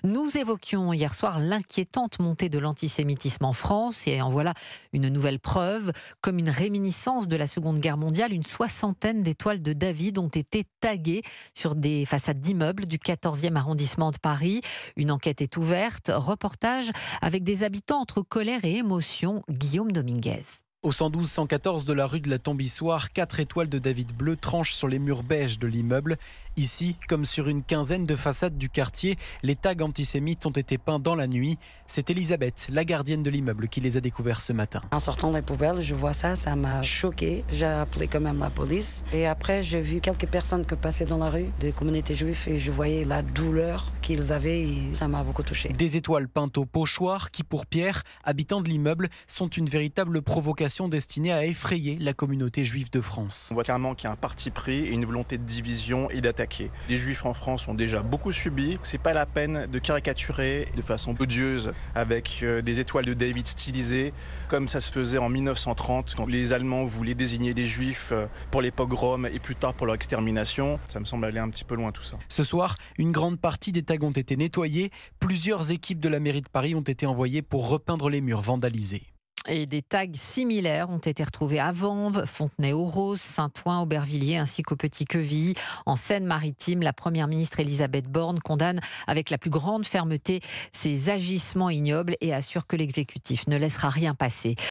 Nous évoquions hier soir l'inquiétante montée de l'antisémitisme en France et en voilà une nouvelle preuve. Comme une réminiscence de la Seconde Guerre mondiale, une soixantaine d'étoiles de David ont été taguées sur des façades d'immeubles du 14e arrondissement de Paris. Une enquête est ouverte. Reportage avec des habitants entre colère et émotion. Guillaume Dominguez. Au 112-114 de la rue de la Tombissoire, 4 étoiles de David bleu tranchent sur les murs beiges de l'immeuble. Ici, comme sur une quinzaine de façades du quartier, les tags antisémites ont été peints dans la nuit. C'est Elisabeth, la gardienne de l'immeuble, qui les a découverts ce matin. En sortant des poubelles, je vois ça m'a choquée. J'ai appelé quand même la police. Et après, j'ai vu quelques personnes qui passaient dans la rue, des communautés juives, et je voyais la douleur qu'ils avaient et ça m'a beaucoup touchée. Des étoiles peintes au pochoir qui, pour Pierre, habitant de l'immeuble, sont une véritable provocation destinée à effrayer la communauté juive de France. On voit clairement qu'il y a un parti pris et une volonté de division et d'attaquer. Les juifs en France ont déjà beaucoup subi. C'est pas la peine de caricaturer de façon odieuse avec des étoiles de David stylisées, comme ça se faisait en 1930 quand les Allemands voulaient désigner les juifs pour les pogroms et plus tard pour leur extermination. Ça me semble aller un petit peu loin tout ça. Ce soir, une grande partie des tags ont été nettoyés. Plusieurs équipes de la mairie de Paris ont été envoyées pour repeindre les murs vandalisés. Et des tags similaires ont été retrouvés à Vanves, Fontenay-aux-Roses, Saint-Ouen, Aubervilliers ainsi qu'au Petit-Quevilly. En Seine-Maritime, la première ministre Elisabeth Borne condamne avec la plus grande fermeté ces agissements ignobles et assure que l'exécutif ne laissera rien passer.